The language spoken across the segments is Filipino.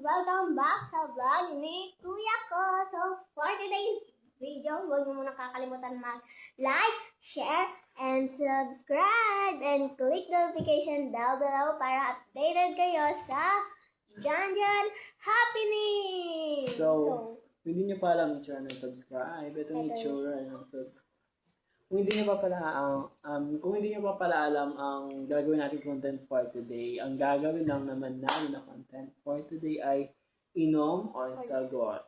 Welcome back sa vlog ni Kuya ko. So, for today's video, huwag niyo muna kakalimutan mag-like, share, and subscribe. And click the notification down below para updated kayo sa Janjan Happening! So, hindi nyo pa alam yung channel subscribe. Ito yung itsura ng subscribe. Kung hindi nyo pa pala alam ang gagawin natin content for today, ang gagawin lang naman namin na content for today ay inom or sagot.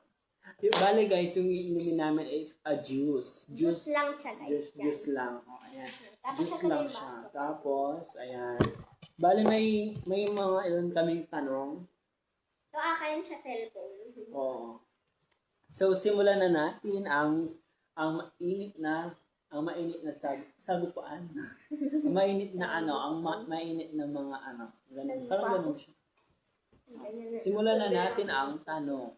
Bale guys, yung iinumin namin is a juice. Juice lang siya guys. Juice lang. O, ayan. Tapos Juice lang siya. Tapos, ayan. Bale may mga ilan kaming tanong. So, akin siya cellphone. Oo. So, simulan na natin ang mainit na sagupaan. Mainit na mainit na mga ganun. Parang ganun siya. Simulan na natin ang tanong.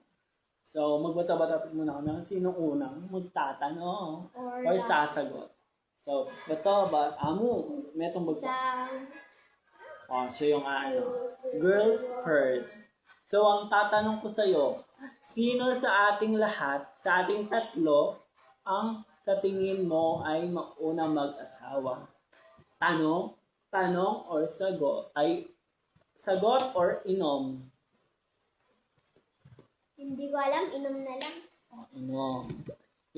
So, magbata-bata muna kami ng sinong unang magtatanong or sasagot. So, bato ba? Metong bagsa. So yung girls first. So, ang tatanong ko sa'yo, sino sa ating lahat, sa ating tatlo, ang sa tingin mo ay maunang mag-asawa? Tanong or sagot? Sagot or inom? Hindi ko alam, inom na lang. Inom.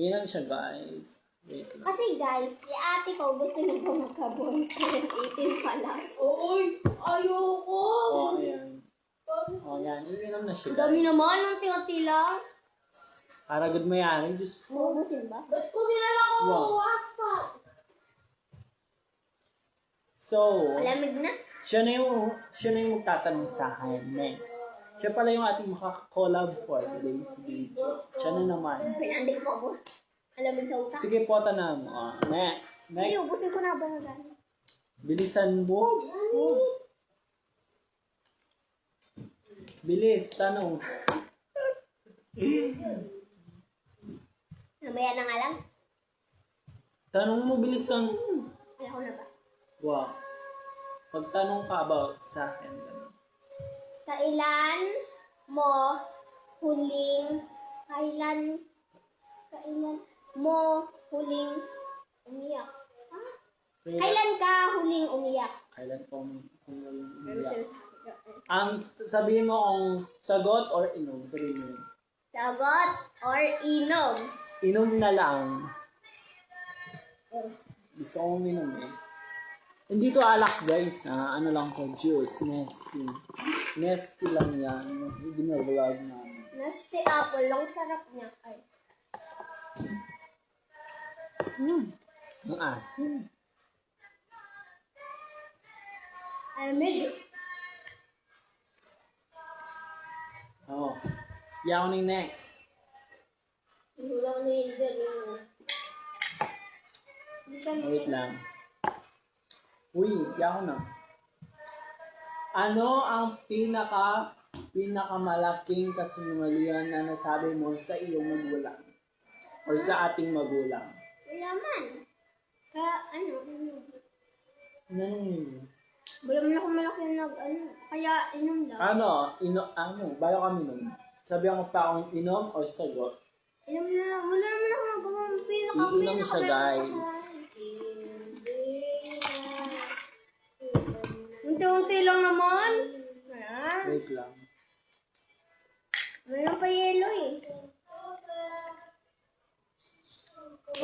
Inom siya, guys. Wait lang. Kasi guys, si ate ko gusto niya po magka-boyfriend. 18 pa lang. Uy! Ayoko! Ayan. Yan. Iinom na siya, guys. Dami naman ng tingatila. Para good mayari. Diyos ko. Maubusin ba? Ba't ko nilala ko asphalt? So, Malamig na. siya na yung magtatanong sa akin next. Siya pala yung ating makakollab for today's video. Siya na naman. Pinandig mo ako. Malamig sa utak. Sige po, tanong mo. Next. Hindi, ubusin ko na ba na gano'n? Bilisan mo. Bilis, tanong. Namaya na nga lang. Tanong mo, bilisan. Wala ko na ba? Wow. Pagtanong ka about sa akin. Ganun. Kailan mo huling umiyak? Kailan ka huling umiyak? Kailan po ang sabihin mo ang sagot or inom? Sabihin mo. Sagot or inom? Inom na lang. Gusto kong inom eh. Hindi to alak guys. Ano lang to, juice. Nesty. Nesty lang yan. Binablog namin. Nasty apple lang. Sarap niya. Ay. Ang asin. Alamig. Oh. Yaw ni next. Wala ko na Wait lang. Uy, yaw na. Ano ang pinakamalaking kasinungalingan na nasabi mo sa iyong magulang? Or sa ating magulang? Wala man. Ano Nanong wala man ako malaki kaya inom lang. Bayo kami nun. Sabihan ko pa akong inom or sagot? Inom na lang. Wala naman ako magawang Iinom siya, guys. Unti-unti lang naman. Wait lang. Mayroon pa yelo eh.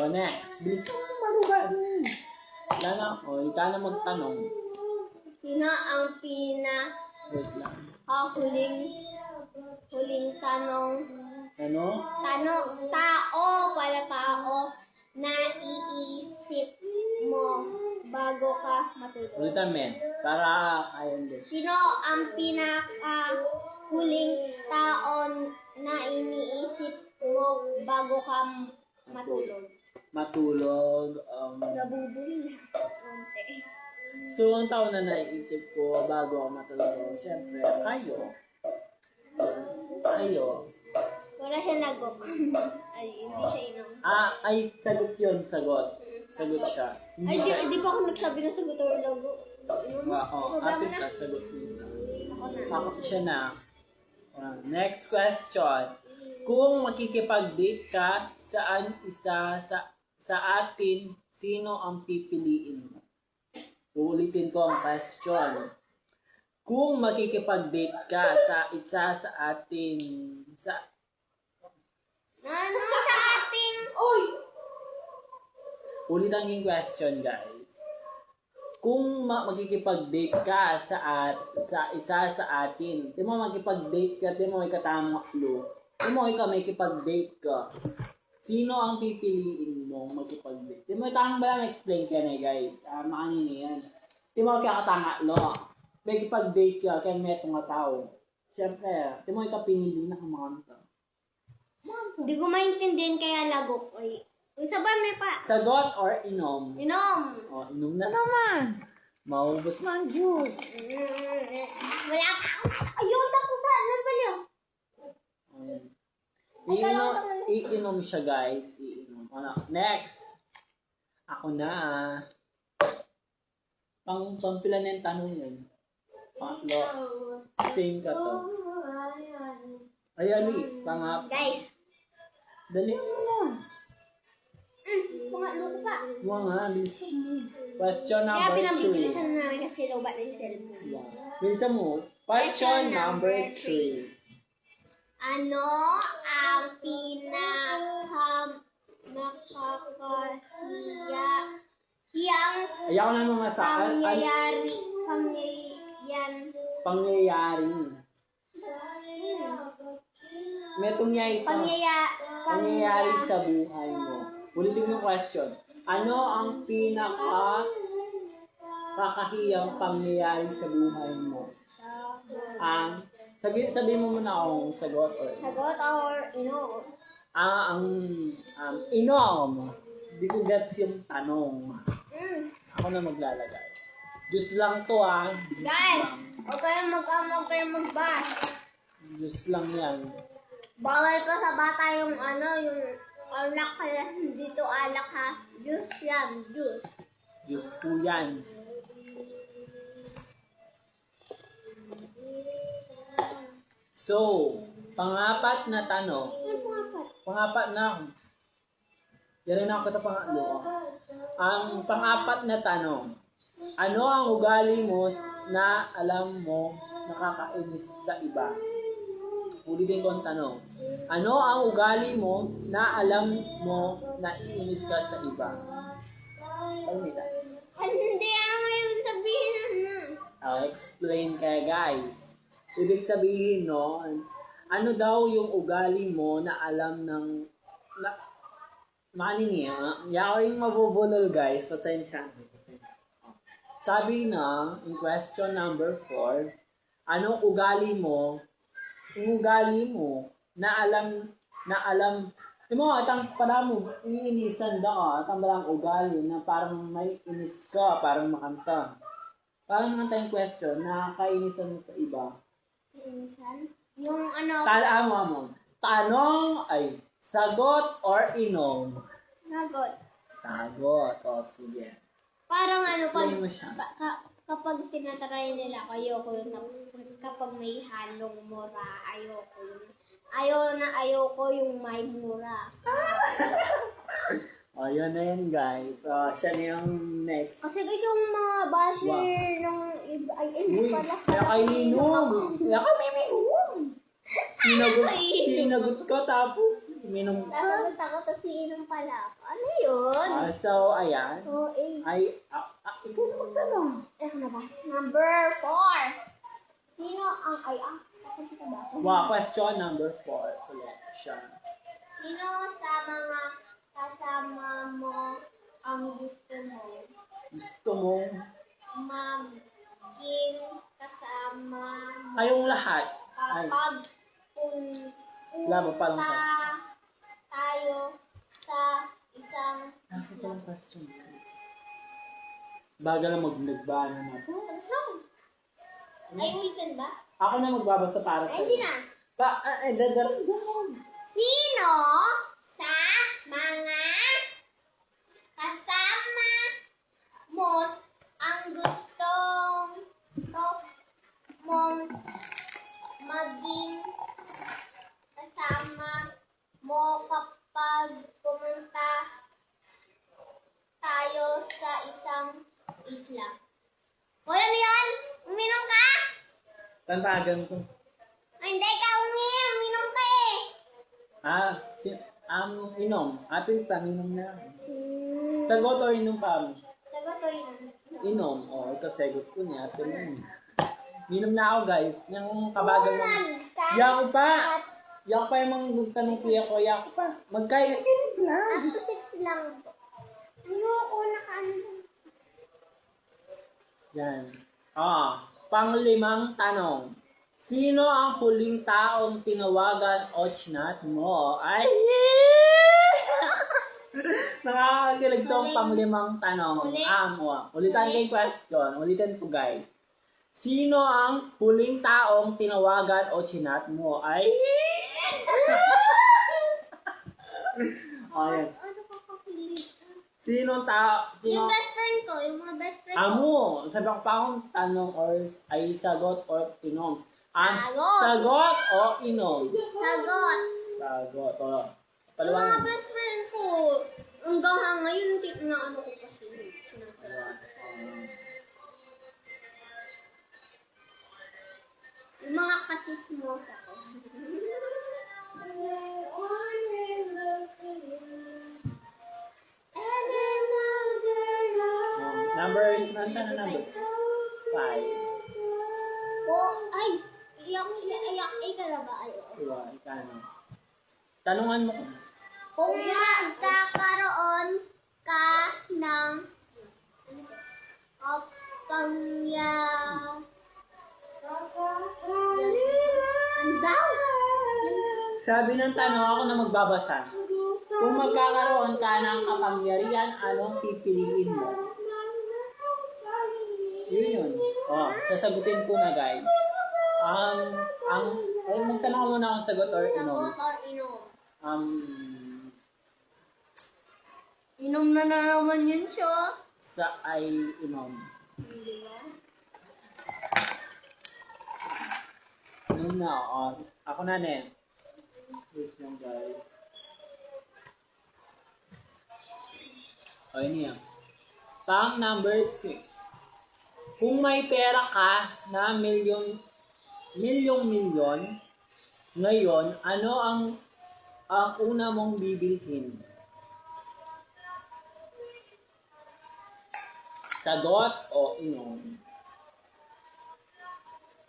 O next. Bilis ka naman malugan. Wala na. O, ika na magtanong. Sino ang Wait lang. huling tanong? Ano? Tao na iisip mo bago ka matulog. Ulitan men. Para ayan din. Sino ang huling tao na iniisip mo bago ka matulog? Matulog. Nabubuli na. Konti. So, ang tao na naisip ko bago ako matulog, siyempre, kayo. Wala siya nagok. Ay, hindi siya inom. Sagot yun, sagot. Sagot siya. Ay, siya, hindi pa ako nagsabi na sagot or lago. Ate ka, sagot yun. Ako na. Ako siya na. Next question. Kung makikipag-date ka saan isa sa atin, sino ang pipiliin mo? Uulitin ko ang question. Kung makikipag-date ka sa isa sa atin, Ano sa ating... Oy! ulitan yung question, guys. Kung makikipag-date ka sa isa sa atin, di mo makipag-date ka, di mo may katama clue. Di mo ikaw may kipag-date ka. Sino ang pipiliin mo makipag-date? Di mo itang ba lang explain ka na, guys? Makanini yan. Di mo kakatanga, lo. May kipag-date ka, kaya may itong tao. Siyempre, di mo ikaw pinili na kumanta. Hindi ko maintindihan kaya lagok. Ay, isa ba may pa? Sagot or inom? Inom. O, inom na naman. Maubos na ang juice. Wala pa. Ayun, tapos ano ba yun? Ayan. Iinom siya, guys. Iinom. Ano? Next. Ako na. Pangpila na yung tanong yun. Pangatlo. Same ka to. Ayan, pangap. Guys. Dali mo na. Pangatlo ko pa. Huwag nga, bilisan mo. Question Kaya number 3. pinabilisan na namin kasi lobat na yung cellphone. Yeah. Bilisan mo. Question number 3. Ano ang hiyang Ayaw na mga sa pangyayari. May pangyayari sa buhay mo. Ulitin yung question. Ano ang kakahiyang pangyayari sa buhay mo? Sabihin mo muna akong sagot or ang inom. Hindi ko gets yung tanong. Ako na maglalagay. Diyos lang to Diyos Guys, lang. huwag kayong mag-amok kayo mag-bash. Diyos lang yan. Bawal pa sa bata yung yung alak kaya dito alak ha. Diyos yan, Diyos. Diyos ko yan. So, pangapat na tanong. Pangapat na. Yan na ako ito pangatlo. Ang pangapat na tanong. Ano ang ugali mo na alam mo nakakainis sa iba? Ulitin ko ang tanong. Ano ang ugali mo na alam mo na iinis ka sa iba? Pagmita. Hindi ano yung sabihin Explain kaya guys. Ibig sabihin, no, ano daw yung ugali mo na alam ng yaw yung mabubulol guys, pasensya. Sabi na, in question number 4, anong ugali mo, yung ugali mo na alam, yung mga atang para mo, iinisan da atang balang ugali na parang may inis ka, parang makanta. Parang makanta yung question, nakakainisan mo sa iba. Yung Tala mo. Tanong ay sagot or inom? Sagot. O, sige. Parang Explain mo siya. kapag tinatry nila, ayoko yun. Tapos kapag may halong mura, ayoko yun. Ayoko yung may mura. O, yun na yun, guys. O, siya na yung next. Kasi guys, yung mga basher ng iba, Uy, kaya kayo inom. Kaya ka may inom. Sinagot ko, tapos minom ka. Nasagot ako, tapos iinom pala ako. Ano yun? So, ayan. Oh, Ay, ikaw na magtanong. Ano na ba? Number 4. Sino ang, bakit kita ba? Wow, question number 4. Ulit siya. Sino sa mga kasama mo ang gusto mo Gusto mo? maging kasama mo Kayong lahat. Ay, kapag wala ba palang pumunta question? tayo sa isang Wala pa palang question, guys. Baga lang nagbana na. Ano saan? Ay, weekend ba? Ako na magbabasa para sa Ay, hindi na. Sino sa mga kasama mo ang gustong mong maging mo kapag pumunta tayo sa isang isla? Hoy, ano yan? Uminom ka? Tantagan ko. Ay, hindi ka uminom ka eh. Inom. Atin ta, inom na. Hmm. Sagot or inom pa? Sagot o inom? Inom. Ito sagot ko niya. Atin na. Inom na ako, guys. Yung kabagal mo. Yako pa! Yako pa yung mga magtanong kuya ko. Yako pa. Magkaya. Up to 6 lang po. Ayoko, nakaano lang. Yan. Panglimang tanong. Sino ang huling taong tinawagan o chinat mo? Ay! Nakakakilig tong panglimang tanong. Ulitan ko yung question. Ulitan ko, guys. Sino ang huling taong tinawagan o chinat mo? Ay! Ayan. Ano ka kapilit? Yung Yung best friend ko, yung mga best friend ko. Amo, sabi ko pa akong tanong or ay sagot or inom. Sagot. Sagot o inom? Sagot. Sagot. O. Yung mga Paliwanag. best friend ko. Hanggang ngayon, tip na ano ko kasi. Yung mga kachismosa ko. Number 5. Ay, iyak ka na ba? Diba, ikano. Tanungan mo ko. Kung magkakaroon ka ng kapangyarihan. Ang daw? Sabi ng tanong, ako na magbabasa. Kung magkakaroon ka ng kapangyarihan, anong pipiliin mo? Yun. Sasagutin ko na, guys. Magtanong ko muna kung sagot or inom. Sagot or inom? Inom na naman yun siya. Ay inom. Inom na, ako na, ne. Wait lang, guys. Yun yan. Pang number 6. Kung may pera ka na milyon, ngayon, ano ang una mong bibilhin? Sagot o inom?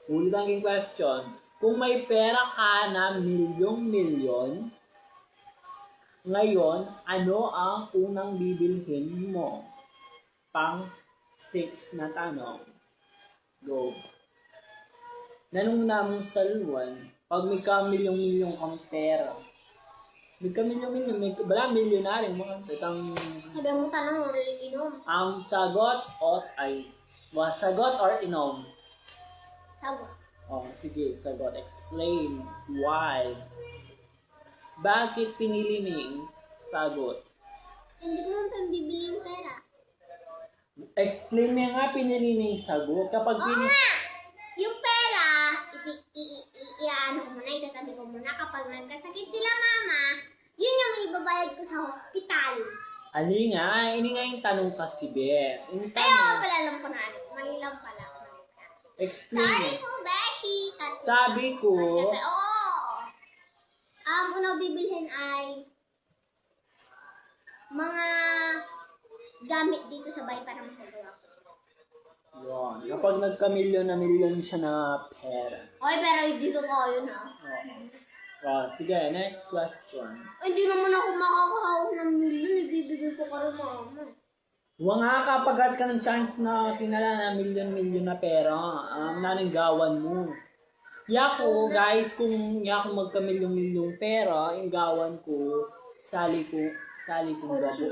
Ulit ang aking question. Kung may pera ka na milyon, ngayon, ano ang unang bibilhin mo? Pang 6 na tanong. Go. Nanong namong saluan, pag may ka-milyong kang pera, may ka-milyong, wala milyonaryo mga itang Sabi mo tanong, inom? ang sagot or inom? Sagot. Sige, sagot. Explain why. Bakit pinili mo yung sagot? Hindi ko naman bibili yung pera. Explain mo nga pinili mo yung sagot. Kapag pinili... Yung pera, iaano ko muna, itatabi ko muna. Kapag nagkasakit sila mama, yun yung ibabayad ko sa hospital. Ali nga, ini nga yung tanong kasi, Beth. Yung Ay, tanong, pala lang ko na. Mali lang pala. explain Sorry mo. po, Beshi. Sabi ko, Oo. Unang bibilhin ay mga gamit dito sa bahay para magagawa ko. yun, kapag nagka-milyon siya na pera. Okay, pero dito ko yun ha. Sige, next question. Ay, hindi naman ako makakahawak ng milyon. Ibibigay ko ka rin mama. Huwag nga kapag ka ng chance na tinala na milyon na pera, naninggawan mo. Yako, guys, kung yako magka-milyon pera, yung gawan ko, sali kong gabu.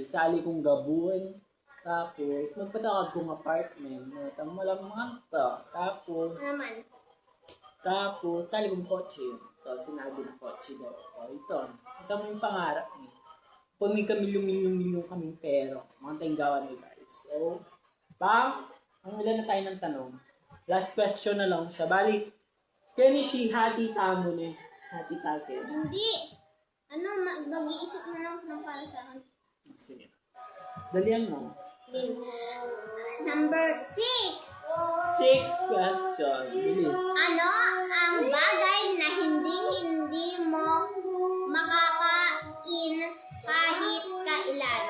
Sali kong gabun. Tapos, magpatakad kong apartment. Malamang to. Tapos, sali kong kotse. Tapos, sinabi ng kotse daw. Ito mo yung pangarap niya. Kung may kamilyon kaming pera, mga tayong gawan mo, guys. So, ang ilan na tayo ng tanong. Last question na lang siya. Bali, kani si hati tamo ni. Hati takin. Hindi. Ano, mag-iisip na lang ng para sa akin. Sige. Dalian mo. Game. Number 6. Sixth question. Bilis. Ano ang bagay na hindi mo makakain kahit kailan?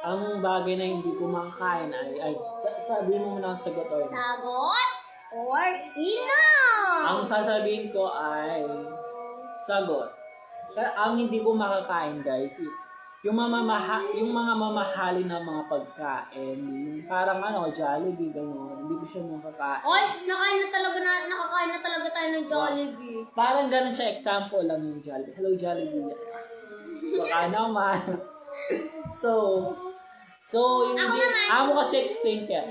Ang bagay na hindi ko makakain ay sabi mo muna ang sagot or Sagot or inom? ang sasabihin ko ay sagot. Ang hindi ko makakain, guys, it's yung mga mamahalin na mga pagkain, yung parang Jollibee, gano'n. Hindi ko siya makakain. Oy, nakakain na talaga tayo ng Jollibee. Parang gano'n siya, example lang yung Jollibee. Hello, Jollibee. Baka naman. So, yung Ako hindi, naman. amo kasi explain kaya.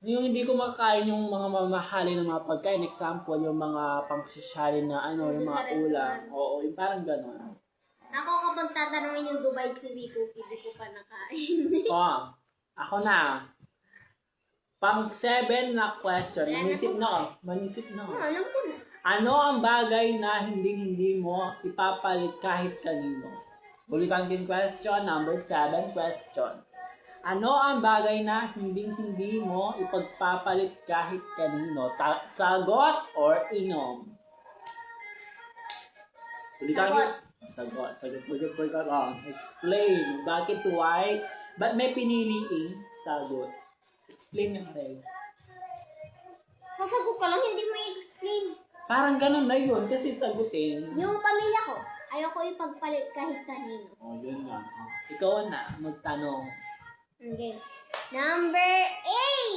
Yung hindi ko makakain yung mga mamahalin ng mga pagkain, example, yung mga pangsosyalin na yung Sa mga ulam. restaurant. Oo, yung parang gano'n. Ako kapag tatanungin yung Dubai Kiwi Cookie, di ko pa nakain. Ako na. Pang 7 na question. Manisip na. Alam ko na. Ano ang bagay na hindi mo ipapalit kahit kanino? Ulitan din question, number 7 question. Ano ang bagay na hindi mo ipagpapalit kahit kanino? Sagot or inom? Ulitan din. Sagot. Explain. Bakit, why? Ba't may piniliing sagot? Explain nga rin. Sasagot ka lang, hindi mo i-explain. Parang ganun na yun kasi sagutin. Yung pamilya ko, ayaw ko ipagpalit kahit kanino. Yun nga. Ikaw na, magtanong. Okay. Number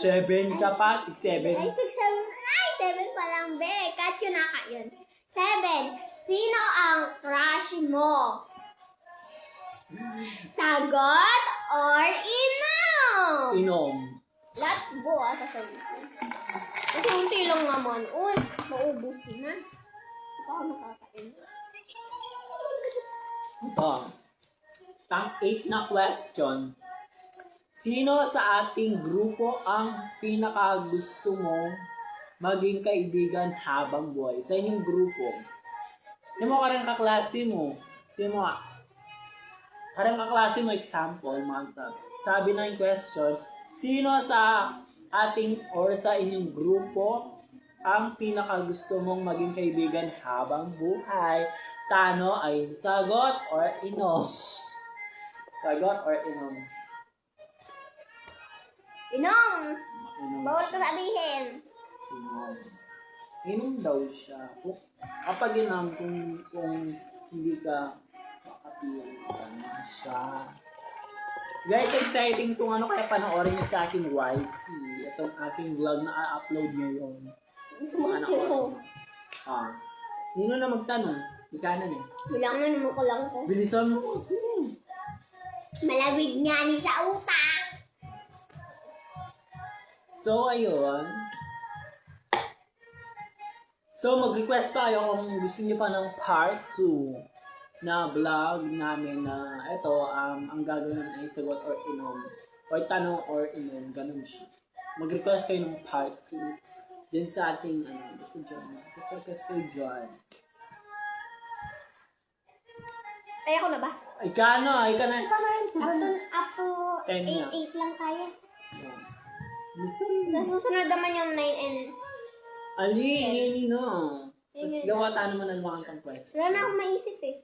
8. 7 ka pa? 7. Ay, 7 pa lang, be. Cut yun na ka yun. 7. Sino ang crush mo? Sagot or inom? Inom. Lahat buo sasabihin. Unti lang naman. Uy, maubos na. Hindi pa ako nakakain. Ito. Pang 8 na question. Sino sa ating grupo ang pinakagusto mo maging kaibigan habang buhay? Sa inyong grupo. Yung mo karang kaklase mo. Yung mo, karang kaklase mo, example, sabi na yung question, sino sa ating or sa inyong grupo ang pinakagusto mong maging kaibigan habang buhay? Tano ay sagot or inom? Sagot or inom? Inom! Inom Bawal ko siya. sabihin. Inom. Inom daw siya. Kapag inom, kung hindi ka makapili ka na siya. Guys, exciting itong kaya panoorin niyo sa aking YT. Itong aking vlog na i-upload ngayon. Sumusiro. Sino na magtanong? Ikanan eh. Wala mo naman ko lang ko. Bilisan mo kasi. Malawig nga ni sa utak. So, ayun. So, mag-request pa kayo kung gusto niyo pa ng part 2 na vlog namin na ito, ang gagawin ay sagot or inom. Or tanong or inom. Ganun siya. Mag-request kayo ng part 2 dyan sa ating, gusto dyan. Kasi dyan. Ay, ako na ba? Ay, ka na. Up to 10 na. 8 lang kaya. Listen. Sa susunod naman yung 9 and... Ali, yun no. Tapos Yun. gawa tayo naman ng mga kang question. Wala na akong maisip eh.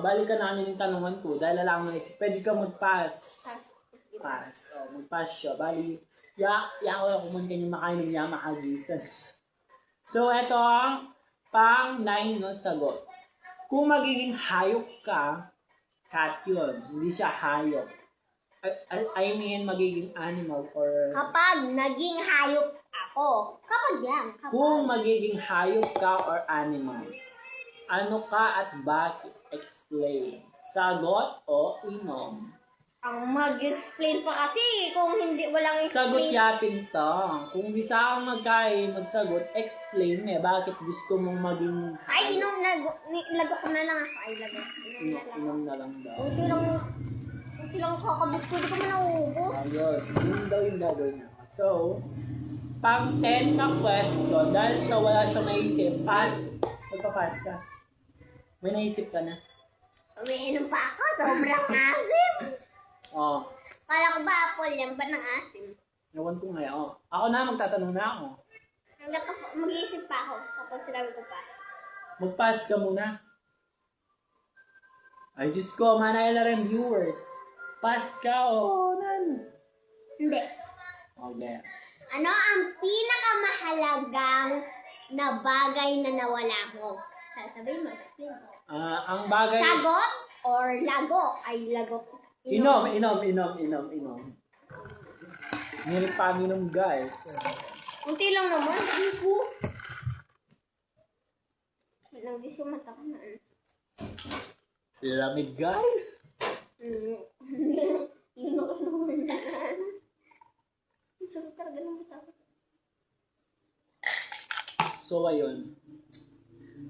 Balikan namin yung tanungan ko. Dahil alam mo, pwede ka mag-pass. Pass. Pass. Mag-pass siya. Bali, ako kuman kayo makain ng makagisan. So, eto ang pang 9 no sagot. Kung magiging hayop ka, cat yun. Hindi siya hayop. I mean, magiging animal or... Kapag naging hayop ako. Kapag yan. Kapag. Kung magiging hayop ka or animals, ano ka at bakit? Explain. Sagot o inom? Ang mag-explain pa kasi kung hindi walang Sagot explain. yapin to. Kung bisa kang magsagot, explain bakit gusto mong maging Ay, lago ko na lang ako. Ay, lago. inom na lang daw. Unti lang kakabit ko. Hindi ko man nauubos. Ayun. Yun daw yung gagawin niya. So, pang 10 na question. Dahil siya wala siyang naisip. Pass. Magpa-pass ka. May naisip ka na. Umiinom pa ako. Sobrang asim. Oh. Kala ko ba apple yan ba ng asim? Ewan ko ngayon. Oh. Ako na, magtatanong na ako. Mag-iisip pa ako kapag sinabi ko pass. Mag-pass ka muna. Ay, Diyos ko, manayala rin viewers. Pass ka, oh. Hindi. Okay. Ano ang pinakamahalagang na bagay na nawala mo? Sabi mo, explain mo. Ang bagay... Sagot or lago? Ay, lago. Inom. Ngirit pa minom, guys. Unti lang naman. Ano po? Walang gusto mata ko na. Lamig, guys. Yun ako naman na. Sakit talaga ng mata ko. So, ayun.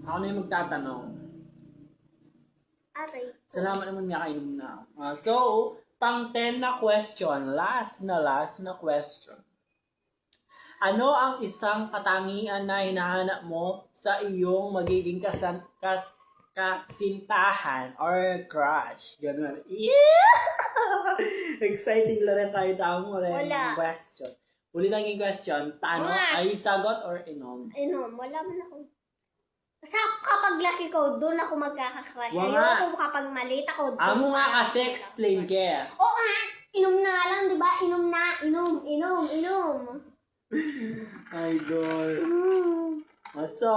Ako na yung magtatanong. Aray. Salamat naman nga kainom na. So, pang 10 na question. Last na question. Ano ang isang katangian na hinahanap mo sa iyong magiging kasintahan or crush? Ganun. Yeah! Exciting lang rin kahit ako rin Wala. question. Ulitan yung question. Paano? Wala. Ay sagot or inom? Inom, wala man ako. Kapag laki ko, doon ako magkakakrush. Wala. Ayoko kapag maliit ako. doon Amo nga ako kasi explain kaya. Oo nga, inom na lang, di ba? Inom na, inom. Idol. So,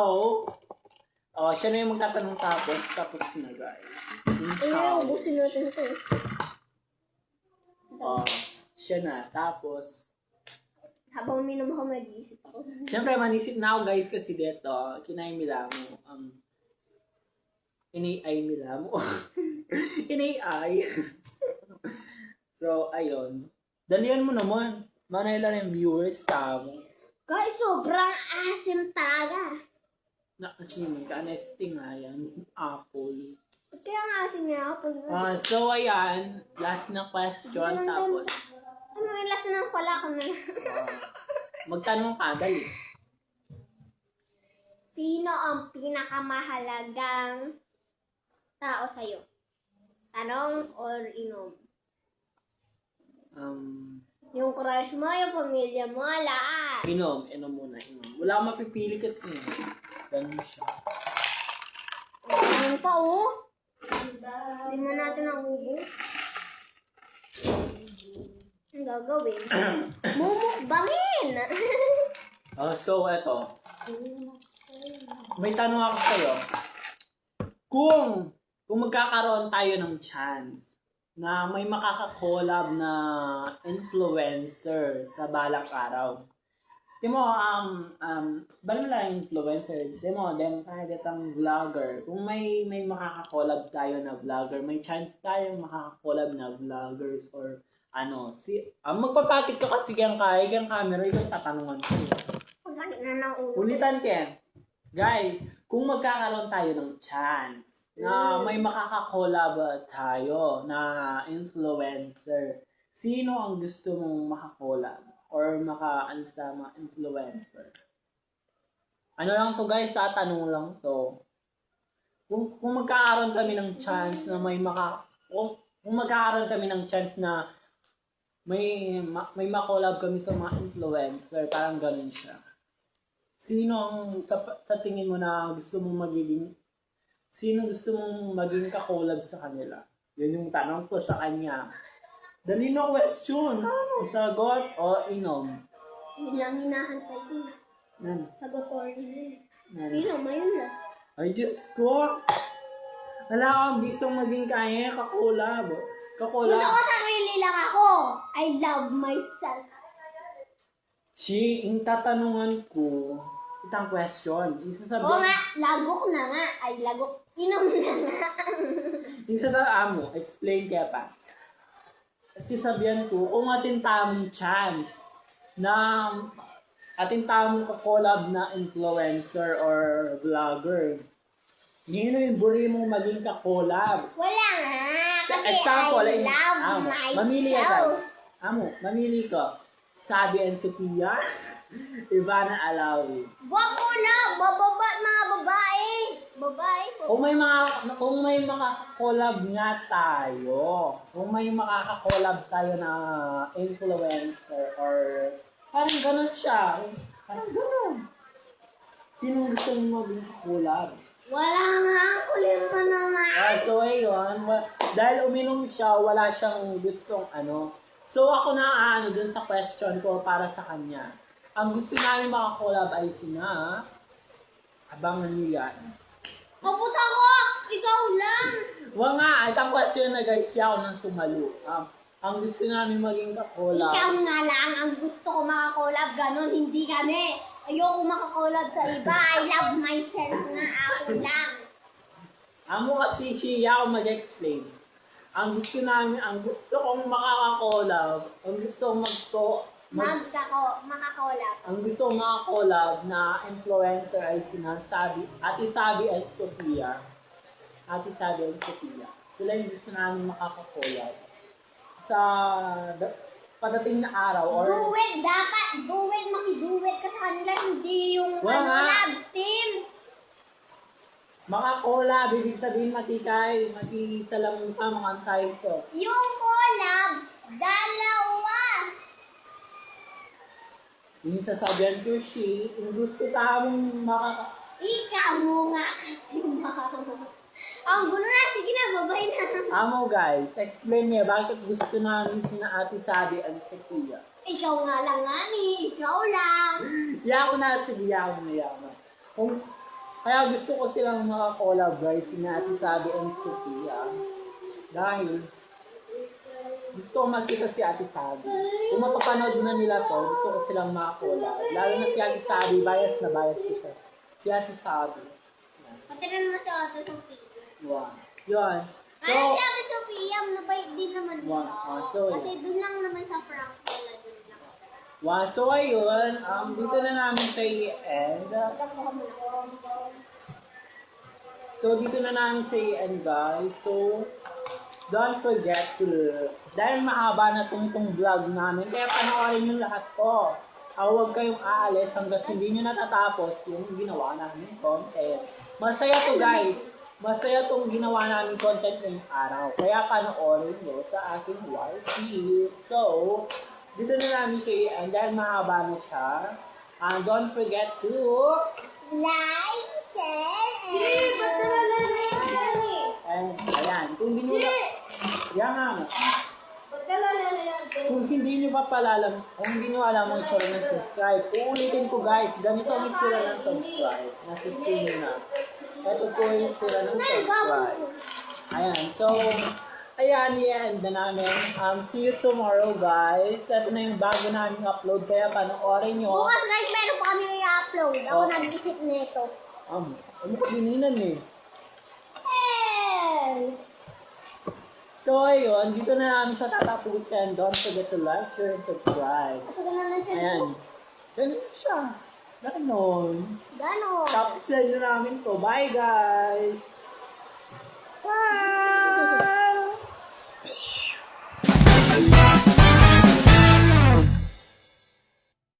siya na yung magtatanong tapos na guys. Yung chow. ubusin natin ito. Siya na. Tapos, Habang uminom ako, mag-iisip ako. syempre manisip na ako guys kasi dito, kinaimila mo. Inay mila mo. Inay. So, ayun. Dalian mo naman. Manay lang yung viewers tamo. Guys, sobrang asim talaga. Nakasimay ka. Nesting nga yan. Apple. Ba't kaya ang asim niya ako? So, ayan. Last na question. Tapos, Ano yung last na pala ako na magtanong ka. Dali. Sino ang pinakamahalagang tao sa'yo? Tanong or inom? Yung crush mo, yung pamilya mo, lahat. Inom muna. Wala akong mapipili kasi. Ganun siya. Ano pa, oh? Hindi mo natin ang ubus. Ang gagawin? Mumukbangin! So, eto. May tanong ako sa'yo. Kung magkakaroon tayo ng chance na may makaka-collab na influencer sa balak araw. Di mo, bala mo lang influencer. Di mo, kahit itang vlogger. Kung may makaka-collab tayo na vlogger, may chance tayong makaka-collab na vloggers or magpapakit ka kasi yung camera, ikaw tatanungan ko. Sakit na ng ulo. Ulitan Ken. Guys, kung magkakaroon tayo ng chance na may makaka-collab tayo na influencer, sino ang gusto mong makakollab or sa mga influencer? Ano lang to guys, tanong lang to. Kung magkakaroon kami ng chance na kung magkakaroon kami ng chance na may makollab kami sa mga influencer, parang ganun siya. Sino ang sa tingin mo na gusto mong gusto mong maging ka-collab sa kanila? Yun yung tanong ko sa kanya. Dali na question. Sagot o inom? Yun lang hinahantay ko. Sagot or inom. Inom. Ayun na. Ay, Diyos ko. Wala akong gustong maging kaya ka-collab. Gusto ko sarili lang ako. I love myself. Yung tatanungan ko, itang question. Oo nga, lagok na nga. Ay, lagok. Inom na nga. Yung sasabihan mo, explain kaya pa. Kasi sabihan ko, kung atin tamang chance na atin tamang ka-collab na influencer or vlogger, nino yung buri mong maging ka-collab? Wala nga. Kasi Example, I love mamili ka myself. guys. Mamili ko. Sabi and Sophia, Iba na Alawi. Wag ko na, bababa mga babae. Babae po. Kung may makaka-collab nga tayo, kung may makaka-collab tayo na influencer or parang ganun siya. Parang ganun. Sino gusto mo maging collab? Wala nga, kulit mo naman. So ayun, dahil uminom siya, wala siyang gustong ano. So ako na dun sa question ko para sa kanya. Ang gusto namin makakolab ay sina. Abangan niyo yan. Maputa ko! Ikaw lang! Wala nga, itang question na guys, siya ako nang sumalo. Ang gusto namin maging kakolab. Ikaw nga lang ang gusto ko makakolab, ganon, hindi kami. Ayoko makakolab sa iba. I love myself nga, ako lang. Amo kasi siya ako mag-explain. Ang gusto kong makakakolab, ang gusto kong Makakolab. ang gusto kong makakolab na influencer ay sina Ate Sabi at Sophia. Ate Sabi at Sophia. Sila yung gusto namin makakakolab. Sa padating na araw or Dapat makiduet ka sa kanila, hindi yung Wala. lab team. makakolab, ibig sabihin makisa lang ka mga tayo to. Yung collab, dalawa. Yung sasabihan ko yung gusto tamong Ikaw mo nga kasi ang gulo na, sige na, babay na. Amo guys, explain niya bakit gusto namin sina Ate Sabi at Sophia. Ikaw nga lang nga ni, ikaw lang. Yaw na, sige, yaw na. Kaya gusto ko silang makakolab guys, sina Ate Sabi at Sophia. Dahil, gusto ko makita si Ate Sabi. Kung mapapanood na nila to, gusto ko silang makakolab. Lalo na si Ate Sabi, bias na bias ko siya. Si Ate Sabi. Patinan mo sa Ate Sophia. Wow. Yun. So, Si Ate Sophia, mabait din naman siya. So, Kasi dun lang naman sa prank nila, dun lang. so ayun, dito na namin siya i-end. So, dito na namin siya i-end, guys. So, don't forget to, dahil mahaba na tong vlog namin, kaya panoorin yung lahat ko. Huwag kayong aalis hanggat hindi nyo natatapos yung ginawa namin content. Masaya to, guys. Masaya tong ginawa namin content ngayong araw. Kaya panoorin nyo sa aking YT. So, dito na namin siya i-end dahil mahaba na siya. And don't forget to Like, share, Ba't nalalala yan eh? and ayan, kung hindi nyo yan, Ba't nalalala yan? kung hindi nyo pa kung hindi nyo alam ang itsura ng subscribe, uulitin ko guys, ganito ang itsura ng subscribe. Nasa screen nyo na. Ito po yung itsura ng subscribe. Ayan, so, ayan, i-end na namin. See you tomorrow guys. Ito na yung bago namin upload, kaya panoorin nyo. Bukas guys, meron pa kami i-upload. Ako nag-isip nito. Ano ka dininan eh? Hey! So, ayun, dito na namin siya tatapusin. Don't forget to like, share, and subscribe. Kasi ganun siya. Ayan. Ganun siya. Ganon. Ganon. Tapos na namin to. Bye, guys! Bye!